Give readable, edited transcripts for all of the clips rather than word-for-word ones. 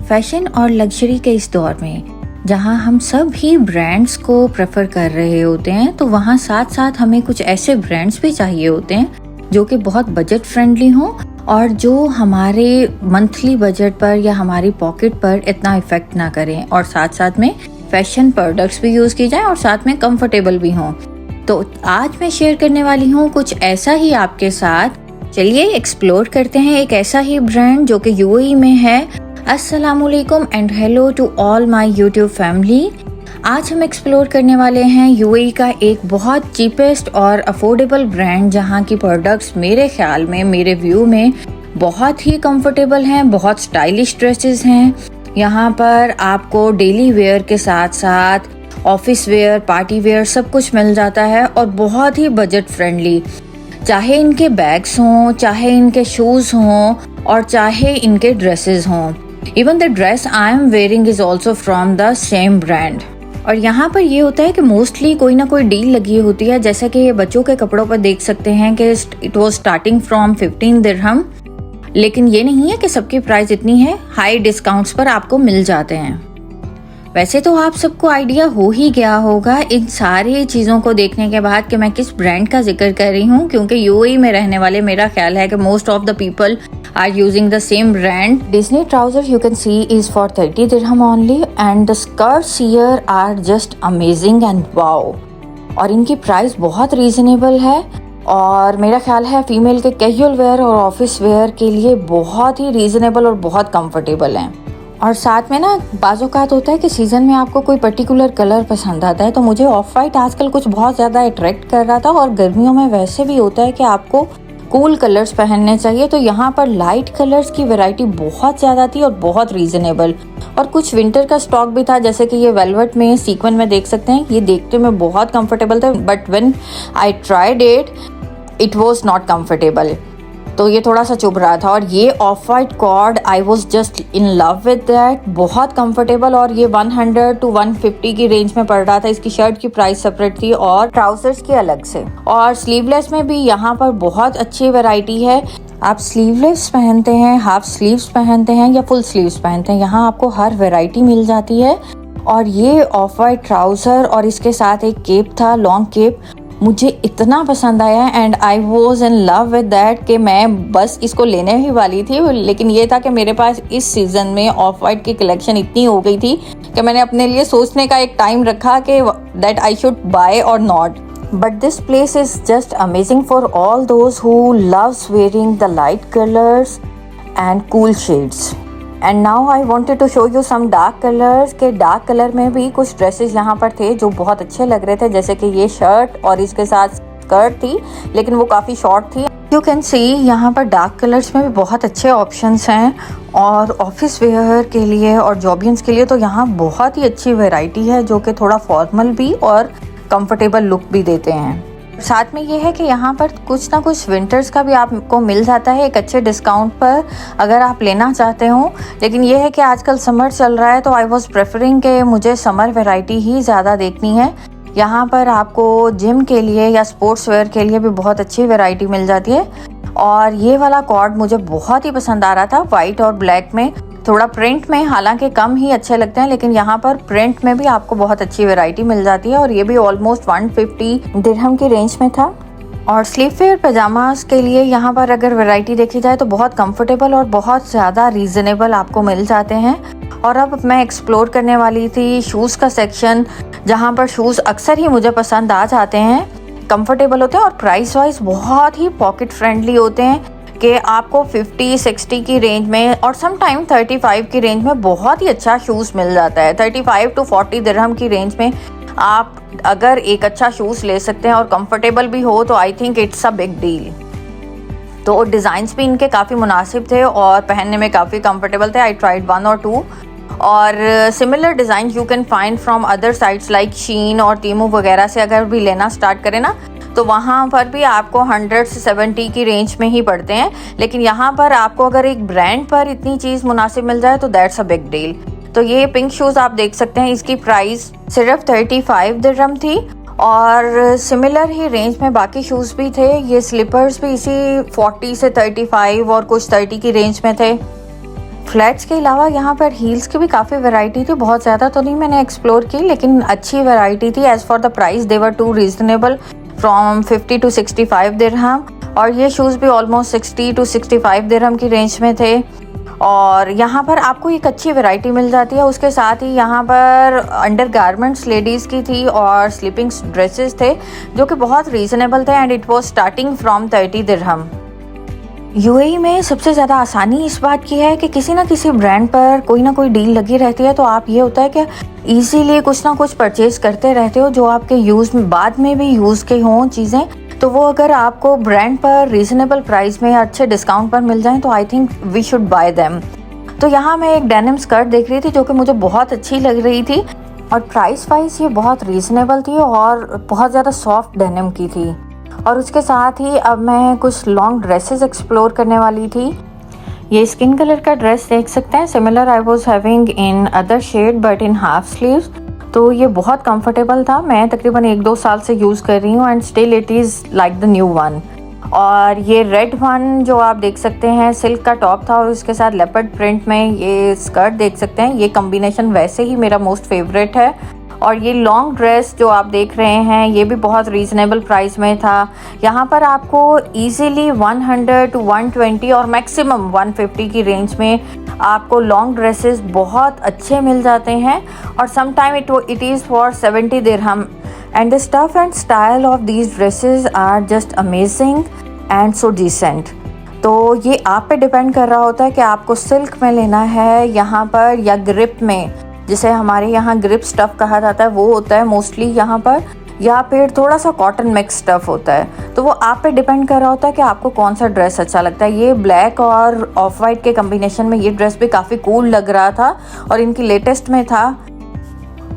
Fashion और luxury के इस दौर में जहां हम सब ही ब्रांड्स को प्रेफर कर रहे होते हैं, तो वहां साथ साथ हमें कुछ ऐसे ब्रांड्स भी चाहिए होते हैं जो कि बहुत बजट फ्रेंडली हों और जो हमारे मंथली बजट पर या हमारी पॉकेट पर इतना इफेक्ट ना करें, और साथ साथ में फैशन प्रोडक्ट्स भी यूज़ की जाए और साथ में कंफर्टेबल भी हों। तो आज मैं शेयर करने वाली हूँ कुछ ऐसा ही आपके साथ। चलिए एक्सप्लोर करते हैं एक ऐसा ही ब्रांड जो कि यूएई में है। अस्सलामुअलैकुम and hello to all my YouTube family. आज हम एक्सप्लोर करने वाले हैं यूएई का एक बहुत चीपेस्ट और अफोर्डेबल ब्रांड जहां की प्रोडक्ट्स मेरे ख्याल में, मेरे व्यू में बहुत ही कंफर्टेबल हैं, बहुत स्टाइलिश ड्रेसेस हैं। यहाँ पर आपको डेली वेयर के साथ साथ ऑफिस वेयर, पार्टी वेयर सब कुछ मिल जाता है और बहुत ही बजट फ्रेंडली। चाहे इनके बैग्स हों, चाहे इनके शूज़ हों और चाहे इनके ड्रेसेस हों। Even the dress I am wearing is also from the same brand. और यहाँ पर ये होता है कि मोस्टली कोई ना कोई डील लगी होती है, जैसा कि ये बच्चों के कपड़ों पर देख सकते हैं कि इट वॉज स्टार्टिंग फ्रॉम 15 दिरहम। लेकिन ये नहीं है कि सबकी प्राइस इतनी है, हाई डिस्काउंट्स पर आपको मिल जाते हैं। वैसे तो आप सबको आइडिया हो ही गया होगा इन सारी चीज़ों को देखने के बाद कि मैं किस ब्रांड का जिक्र कर रही हूँ, क्योंकि यूएई में रहने वाले मेरा ख्याल है कि most of the people are using the same brand. Disney trouser you can see is for 30 dirham only and the skirts here are just amazing and wow. और इनकी प्राइस बहुत रीजनेबल है और मेरा ख्याल है फीमेल के कैजुअल वेयर और ऑफिस वेयर के लिए बहुत ही रीजनेबल और बहुत कंफर्टेबल हैं। और साथ में ना बाज़-औक़ात होता है कि सीज़न में आपको कोई पर्टिकुलर कलर पसंद आता है, तो मुझे ऑफ वाइट आजकल कुछ बहुत ज़्यादा अट्रैक्ट कर रहा था और गर्मियों में वैसे भी होता है कि आपको कूल कलर्स पहनने चाहिए, तो यहाँ पर लाइट कलर्स की वैरायटी बहुत ज़्यादा थी और बहुत रीज़नेबल। और कुछ विंटर का स्टॉक भी था, जैसे कि ये वेलवेट में सीक्वेंस में देख सकते हैं, ये देखते में बहुत कंफर्टेबल था, but when I tried it was not comfortable, तो ये थोड़ा सा चुभ रहा था। और ये off white cord I was just in love with that, बहुत कंफर्टेबल। और ये 100 to 150 की रेंज में पड़ रहा था। इसकी शर्ट की प्राइस सेपरेट थी और ट्राउजर्स की अलग से। और स्लीवलेस में भी यहाँ पर बहुत अच्छी वैरायटी है। आप स्लीवलेस पहनते हैं, हाफ स्लीव्स पहनते हैं या फुल स्लीव्स पहनते हैं, यहाँ आपको हर वैरायटी मिल जाती है। और ये ऑफ वाइट ट्राउजर और इसके साथ एक केप था, लॉन्ग केप, मुझे इतना पसंद आया and I was in love with that कि मैं बस इसको लेने ही वाली थी। लेकिन ये था कि मेरे पास इस सीज़न में ऑफ वाइट की कलेक्शन इतनी हो गई थी कि मैंने अपने लिए सोचने का एक टाइम रखा कि दैट आई शुड बाय और not. But this place is just amazing for all those who loves wearing the light colours and cool shades. And now I wanted to show you some dark colours के dark colour में भी कुछ dresses यहाँ पर थे जो बहुत अच्छे लग रहे थे, जैसे कि ये शर्ट और इसके साथ स्कर्ट थी, लेकिन वो काफ़ी शॉर्ट थी। यू कैन सी यहाँ पर डार्क कलर्स में भी बहुत अच्छे ऑप्शंस हैं और ऑफिस वेयर के लिए और जॉबियंस के लिए तो यहाँ बहुत ही अच्छी वैरायटी है जो कि थोड़ा फॉर्मल भी और कंफर्टेबल लुक भी देते हैं। साथ में ये है कि यहाँ पर कुछ ना कुछ विंटर्स का भी आपको मिल जाता है एक अच्छे डिस्काउंट पर अगर आप लेना चाहते हो। लेकिन ये है कि आजकल समर चल रहा है, तो आई वॉज प्रेफरिंग कि मुझे समर वैरायटी ही ज़्यादा देखनी है। यहाँ पर आपको जिम के लिए या स्पोर्ट्स वेयर के लिए भी बहुत अच्छी वैरायटी मिल जाती है। और ये वाला कॉर्ड मुझे बहुत ही पसंद आ रहा था, वाइट और ब्लैक में। थोड़ा प्रिंट में हालांकि कम ही अच्छे लगते हैं, लेकिन यहाँ पर प्रिंट में भी आपको बहुत अच्छी वैरायटी मिल जाती है। और ये भी ऑलमोस्ट 150 दिरहम की रेंज में था। और स्लीप वेयर पैजामास के लिए यहाँ पर अगर वैरायटी देखी जाए तो बहुत कंफर्टेबल और बहुत ज़्यादा रीज़नेबल आपको मिल जाते हैं। और अब मैं एक्सप्लोर करने वाली थी शूज़ का सेक्शन, जहाँ पर शूज़ अक्सर ही मुझे पसंद आ जाते हैं, कंफर्टेबल होते हैं और प्राइस वाइज बहुत ही पॉकेट फ्रेंडली होते हैं कि आपको 50-60 की रेंज में और सम टाइम 35 की रेंज में बहुत ही अच्छा शूज़ मिल जाता है। 35 to 40 दिरहम की रेंज में आप अगर एक अच्छा शूज़ ले सकते हैं और कंफर्टेबल भी हो, तो I think it's a big deal. तो डिज़ाइंस भी इनके काफ़ी मुनासिब थे और पहनने में काफ़ी कंफर्टेबल थे। आई ट्राइड 1 or 2 और similar design you can find from other sites like Shein और टीमू वगैरह से अगर भी लेना स्टार्ट करें ना, तो वहाँ पर भी आपको 100 से 70 की रेंज में ही पड़ते हैं। लेकिन यहाँ पर आपको अगर एक ब्रांड पर इतनी चीज़ मुनासिब मिल जाए तो दैट्स अ बिग डील। तो ये पिंक शूज़ आप देख सकते हैं, इसकी प्राइस सिर्फ 35 दिरहम थी और सिमिलर ही रेंज में बाकी शूज़ भी थे। ये स्लीपर्स भी इसी 40 से 35 और कुछ 30 की रेंज में थे। फ्लैट्स के अलावा यहाँ पर हील्स की भी काफ़ी वैरायटी थी, बहुत ज़्यादा तो नहीं मैंने एक्सप्लोर की, लेकिन अच्छी वैरायटी थी। As for the price they were too reasonable, from 50 to 65 dirham, और ये शूज़ भी ऑलमोस्ट 60 to 65 दिरहम की रेंज में थे। और यहाँ पर आपको एक अच्छी वैरायटी मिल जाती है। उसके साथ ही यहाँ पर अंडर गारमेंट्स लेडीज़ की थी और स्लीपिंग ड्रेसेस थे जो कि बहुत रीज़नेबल थे, and it was starting from 30 dirham. UAE में सबसे ज़्यादा आसानी इस बात की है कि किसी ना किसी ब्रांड पर कोई ना कोई डील लगी रहती है, तो आप ये होता है कि इजीली कुछ ना कुछ परचेज करते रहते हो जो आपके यूज़ में बाद में भी यूज़ के हों चीज़ें, तो वो अगर आपको ब्रांड पर रीजनेबल प्राइस में अच्छे डिस्काउंट पर मिल जाएं तो I think we should buy them. तो यहाँ मैं एक डेनिम स्कर्ट देख रही थी जो कि मुझे बहुत अच्छी लग रही थी, और प्राइस वाइज ये बहुत रीजनेबल थी और बहुत ज़्यादा सॉफ्ट डेनिम की थी। और उसके साथ ही अब मैं कुछ लॉन्ग ड्रेसेस एक्सप्लोर करने वाली थी। ये स्किन कलर का ड्रेस देख सकते हैं, similar I was having in other shade but in half sleeves. तो ये बहुत कंफर्टेबल था, मैं तकरीबन 1-2 साल से यूज़ कर रही हूँ, and still it is like the new one. और ये रेड वन जो आप देख सकते हैं सिल्क का टॉप था, और उसके साथ लेपर्ड प्रिंट में ये स्कर्ट देख सकते हैं। ये कॉम्बिनेशन वैसे ही मेरा मोस्ट फेवरेट है। और ये लॉन्ग ड्रेस जो आप देख रहे हैं ये भी बहुत रीज़नेबल प्राइस में था। यहाँ पर आपको इजीली 100 to 120 और मैक्सिमम 150 की रेंज में आपको लॉन्ग ड्रेसेस बहुत अच्छे मिल जाते हैं, और some time it is for 70 dirham, and the stuff and style of these dresses are just amazing and so decent. तो ये आप पे डिपेंड कर रहा होता है कि आपको सिल्क में लेना है यहाँ पर या ग्रिप में, जिसे हमारे यहाँ ग्रिप स्टफ़ कहा जाता है, वो होता है मोस्टली यहाँ पर, या फिर थोड़ा सा कॉटन मिक्स स्टफ़ होता है। तो वो आप पे डिपेंड कर रहा होता है कि आपको कौन सा ड्रेस अच्छा लगता है। ये ब्लैक और ऑफ वाइट के कम्बिनेशन में ये ड्रेस भी काफ़ी कूल लग रहा था और इनकी लेटेस्ट में था।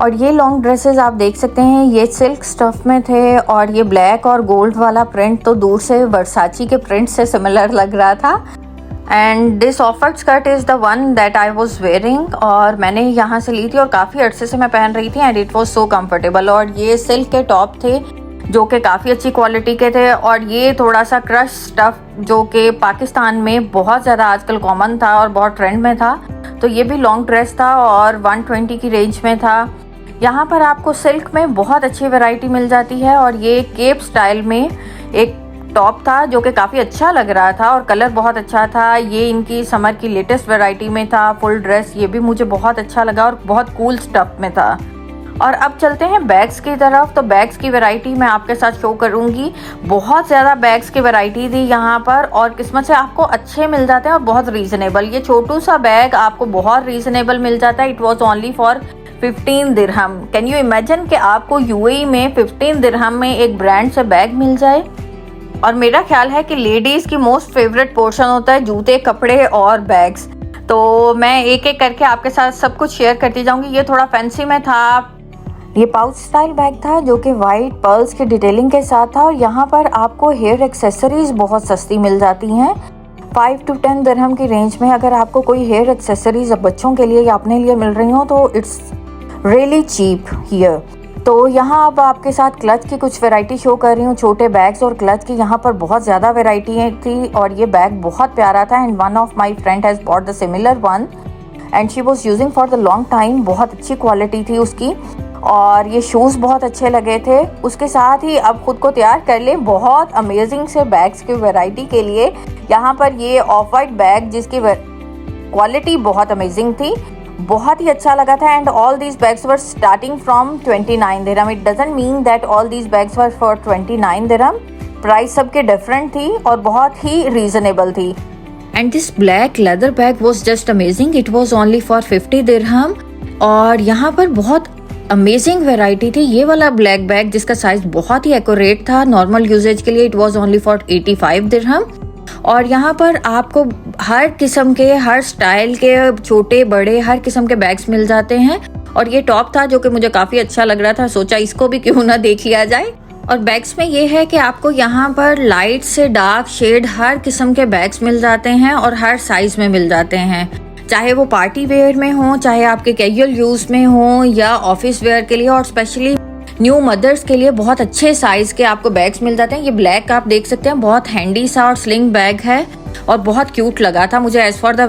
और ये लॉन्ग ड्रेसेस आप देख सकते हैं ये सिल्क स्टफ़ में थे, और ये ब्लैक और गोल्ड वाला प्रिंट तो दूर से वर्साची के प्रिंट से सिमिलर लग रहा था। And this offered skirt is the one that I was wearing, और मैंने यहाँ से ली थी और काफ़ी अर्से से मैं पहन रही थी, and it was so comfortable. और ये सिल्क के टॉप थे जो कि काफ़ी अच्छी क्वालिटी के थे, और ये थोड़ा सा क्रश स्टफ़ जो कि पाकिस्तान में बहुत ज़्यादा आजकल कॉमन था और बहुत ट्रेंड में था। तो ये भी लॉन्ग ड्रेस था और 120 की रेंज में था। यहाँ पर आपको सिल्क में बहुत अच्छी वैरायटी मिल जाती है, और ये केप स्टाइल में एक टॉप था जो कि काफ़ी अच्छा लग रहा था और कलर बहुत अच्छा था। ये इनकी समर की लेटेस्ट वैरायटी में था फुल ड्रेस, ये भी मुझे बहुत अच्छा लगा और बहुत कूल स्टफ में था। और अब चलते हैं बैग्स की तरफ। तो बैग्स की वैरायटी मैं आपके साथ शो करूंगी। बहुत ज़्यादा बैग्स की वैरायटी थी यहाँ पर, और किस्मत से आपको अच्छे मिल जाते हैं और बहुत रीज़नेबल। ये छोटू सा बैग आपको बहुत रीज़नेबल मिल जाता है। It was only for 15 dirham. Can you imagine कि आपको यूएई में 15 दिरहम में एक ब्रांड से बैग मिल जाए। और मेरा ख्याल है कि लेडीज़ की मोस्ट फेवरेट पोर्शन होता है जूते, कपड़े और बैग्स। तो मैं एक एक करके आपके साथ सब कुछ शेयर करती जाऊंगी। ये थोड़ा फैंसी में था। ये पाउच स्टाइल बैग था जो कि वाइट पर्ल्स की डिटेलिंग के साथ था, और यहाँ पर आपको हेयर एक्सेसरीज बहुत सस्ती मिल जाती हैं 5 to 10 दिरहम की रेंज में। अगर आपको कोई हेयर एक्सेसरीज बच्चों के लिए या अपने लिए मिल रही हो तो इट्स रियली चीप हियर। तो यहाँ अब आपके साथ क्लच की कुछ वैरायटी शो कर रही हूँ। छोटे बैग्स और क्लच की यहाँ पर बहुत ज़्यादा वैरायटी थी, और ये बैग बहुत प्यारा था। And one of my friend has bought the similar one and she was using for the long time. बहुत अच्छी क्वालिटी थी उसकी, और ये शूज़ बहुत अच्छे लगे थे। उसके साथ ही अब खुद को तैयार कर ले बहुत अमेजिंग से बैग्स की वैरायटी के लिए। यहाँ पर ये ऑफ वाइट बैग जिसकी क्वालिटी बहुत अमेजिंग थी, बहुत ही अच्छा लगा था। And all these bags were starting from 29 dirham. It doesn't mean that all these bags were for 29 dirham. Price सबके डिफरेंट थी और बहुत ही रीजनेबल थी। And this black leather bag was just amazing. It was only for 50 दिरहम, और यहाँ पर बहुत amazing variety थी। ये वाला ब्लैक बैग जिसका साइज बहुत ही एक्यूरेट था नॉर्मल यूजेज के लिए, इट वॉज ओनली फॉर 85 दिरहम। और यहाँ पर आपको हर किस्म के, हर स्टाइल के, छोटे बड़े हर किस्म के बैग्स मिल जाते हैं। और ये टॉप था जो कि मुझे काफ़ी अच्छा लग रहा था, सोचा इसको भी क्यों ना देख लिया जाए। और बैग्स में ये है कि आपको यहाँ पर लाइट से डार्क शेड हर किस्म के बैग्स मिल जाते हैं और हर साइज में मिल जाते हैं, चाहे वो पार्टी वेयर में हो, चाहे आपके कैजुअल यूज में हो या ऑफिस वेयर के लिए। और स्पेशली न्यू मदर्स के लिए बहुत अच्छे साइज के आपको बैग्स मिल जाते हैं। ये ब्लैक आप देख सकते हैं, बहुत हैंडी सा और स्लिंग बैग है और बहुत क्यूट लगा था मुझे। एज फॉर द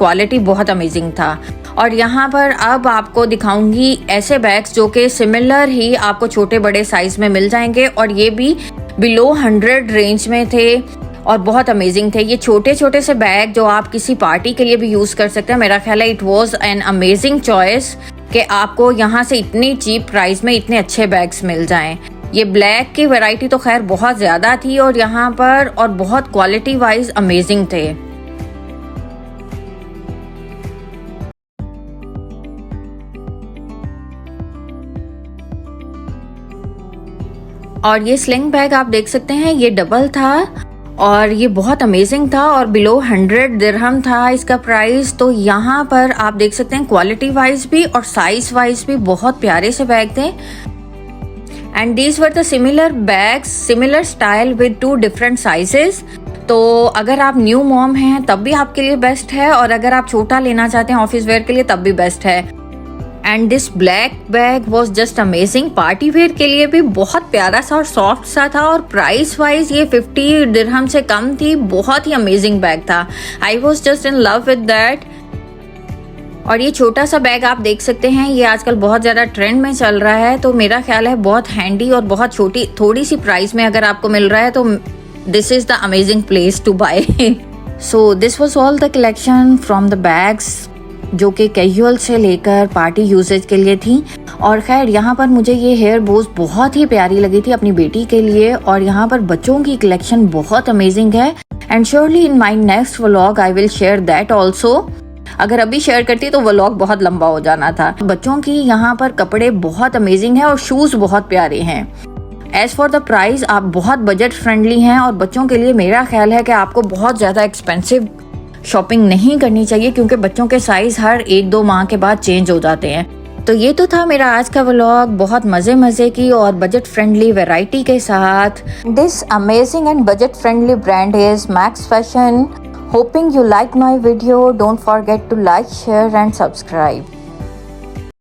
क्वालिटी बहुत अमेजिंग था। और यहाँ पर अब आपको दिखाऊंगी ऐसे बैग्स जो कि सिमिलर ही आपको छोटे बड़े साइज में मिल जाएंगे, और ये भी बिलो 100 रेंज में थे और बहुत अमेजिंग थे। ये छोटे छोटे से बैग जो आप किसी पार्टी के लिए भी यूज कर सकते हैं। मेरा ख्याल है it was an amazing choice कि आपको यहाँ से इतनी चीप प्राइस में इतने अच्छे बैग्स मिल जाएं। ये ब्लैक की वैरायटी तो खैर बहुत ज़्यादा थी और यहाँ पर, और बहुत क्वालिटी वाइज अमेजिंग थे। और ये स्लिंग बैग आप देख सकते हैं, ये डबल था और ये बहुत अमेजिंग था और बिलो 100 दिरहम था इसका प्राइस। तो यहाँ पर आप देख सकते हैं क्वालिटी वाइज भी और साइज वाइज भी बहुत प्यारे से बैग थे। And these were the similar bags, similar style with 2 different sizes. तो अगर आप न्यू मॉम हैं तब भी आपके लिए बेस्ट है, और अगर आप छोटा लेना चाहते हैं ऑफिस वेयर के लिए तब भी बेस्ट है। And this black bag was just amazing. Party wear के लिए भी बहुत प्यारा सा और सॉफ्ट सा था, और प्राइस वाइज ये 50 दिरहम से कम थी। बहुत ही अमेजिंग बैग था। आई was just in love with that. और ये छोटा सा बैग आप देख सकते हैं, ये आजकल बहुत ज़्यादा ट्रेंड में चल रहा है। तो मेरा ख्याल है बहुत हैंडी और बहुत छोटी थोड़ी सी प्राइस में अगर आपको मिल रहा है तो this is the amazing place to buy. So this was all the collection from the bags जो कि कैजुअल से लेकर पार्टी यूजेज के लिए थी। और खैर यहाँ पर मुझे ये हेयर बोस बहुत ही प्यारी लगी थी अपनी बेटी के लिए, और यहाँ पर बच्चों की कलेक्शन बहुत अमेजिंग है। And surely in my next vlog I will share that also. अगर अभी शेयर करती तो व्लॉग बहुत लंबा हो जाना था। बच्चों की यहाँ पर कपड़े बहुत अमेजिंग है और शूज बहुत प्यारे हैं। एज फॉर द प्राइस आप बहुत बजट फ्रेंडली हैं, और बच्चों के लिए मेरा ख्याल है कि आपको बहुत ज़्यादा एक्सपेंसिव शॉपिंग नहीं करनी चाहिए, क्योंकि बच्चों के साइज हर 1-2 माह के बाद चेंज हो जाते हैं। तो ये तो था मेरा आज का व्लॉग, बहुत मज़े की और बजट फ्रेंडली वैरायटी के साथ। This amazing and budget friendly brand is max fashion. Hoping you like my video. Don't forget to like, share and subscribe.